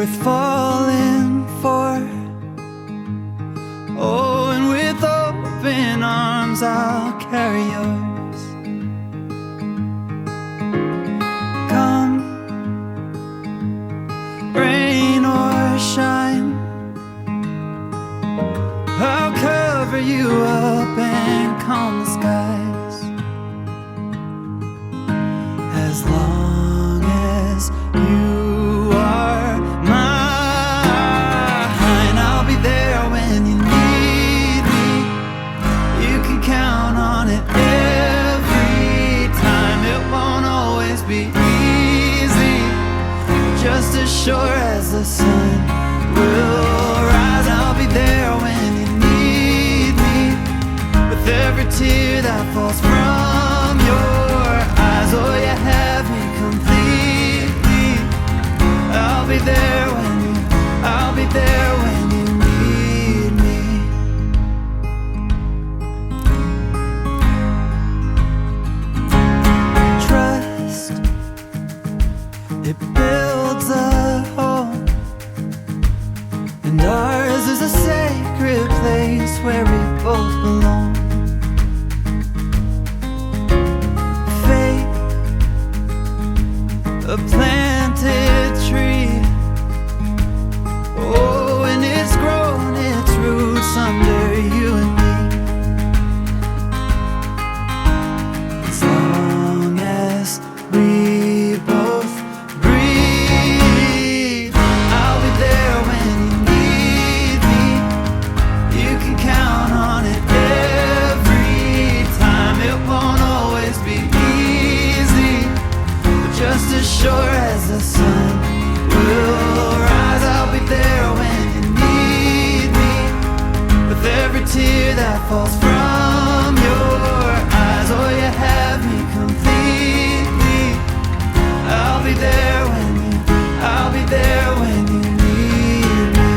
worth falling for. Oh, and with open arms I'll carry yours. Come, rain or shine, I'll cover you up and calm the skies. As long as you are mine, I'll be there when you need me. You can count on it every time. It won't always be easy, just as sure as the sun will rise. I'll be there when you need me, with every tear that falls from your eyes. Oh, you have me completely. I'll be there when you, I'll be there when you need me. Trust, it builds a home, and ours is a sacred place where we both belong. Faith, a planted tree. Oh, and it's grown its roots under you and me. As long as we both breathe, I'll be there when you need me. You can count on it every time. It won't always be easy, but just as sure as the sun will rise. I'll be there when you need me, with every tear that falls from your eyes. Oh, you have me completely. I'll be there when you, I'll be there when you need me.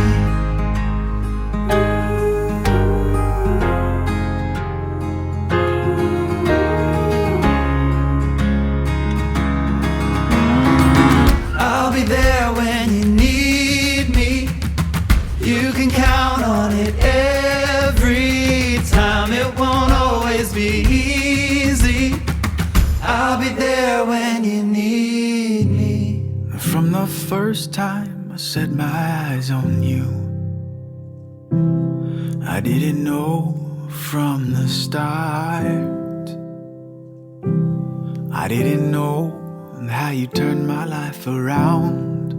I'll be there when you need me. You can count on it every time. It won't always be easy. I'll be there when you need me. From the first time I set my eyes on you, I didn't know from the start. I didn't know how you turned my life around,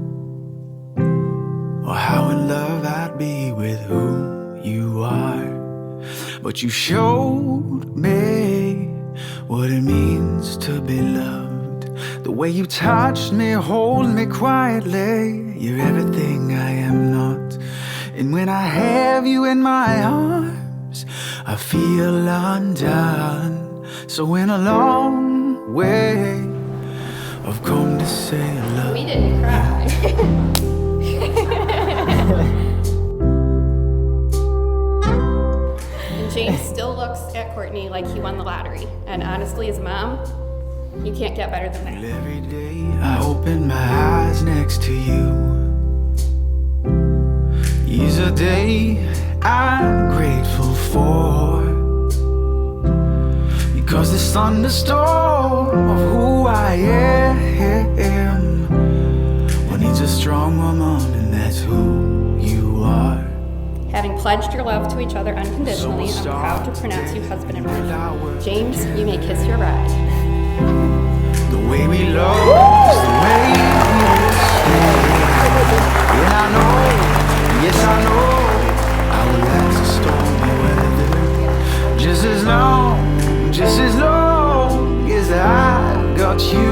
or how in love I'd be with who you are. But you showed me what it means to be loved. The way you touched me, hold me quietly. You're everything I am not. And when I have you in my arms, I feel undone. So in a long way, I've come to say I love you. We didn't cry. And James still looks at Courtney like he won the lottery. And honestly, as a mom, you can't get better than that. Every day I open my eyes next to you is a day I'm grateful for, because this thunderstorm of who I am, well, needs a strong woman, and that's who you are. Having pledged your love to each other unconditionally, I'm proud to pronounce you husband and wife. James, you may kiss your bride. The way we love is the way we will stay. And I know, yes I know, I will last the stormy weather, just as long as I got you.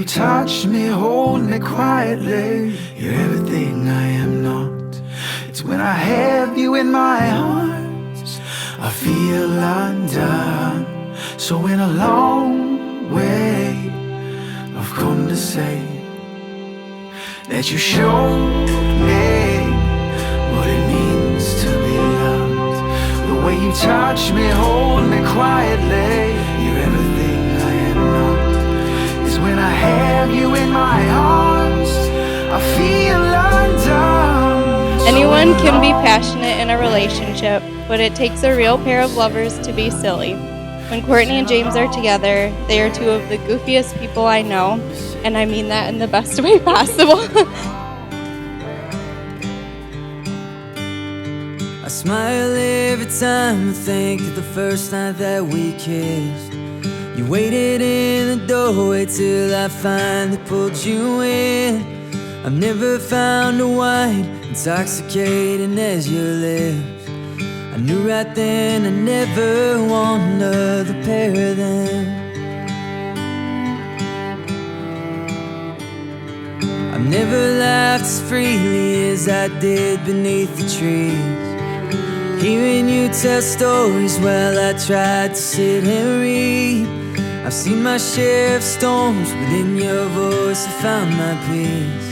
touch me, hold me quietly. You're everything I am not. It's when I have you in my arms I feel undone. So in a long way I've come to say that you showed me what it means to be loved. The way you touch me, hold me quietly. You're everything I am not. It's when I have you in my arms I feel undone. Anyone can be passionate in a relationship, but it takes a real pair of lovers to be silly. When Courtney and James are together, they are two of the goofiest people I know, and I mean that in the best way possible. I smile every time I think of the first night that we kissed. You waited in the doorway till I finally pulled you in. I've never found a wine intoxicating as your lips. I knew right then I never want another pair of them. I've never laughed as freely as I did beneath the trees. Hearing you tell stories while I tried to sit and read. I've seen my share of storms, but in your voice I found my peace.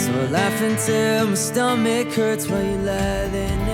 So I laugh until my stomach hurts while you lie there.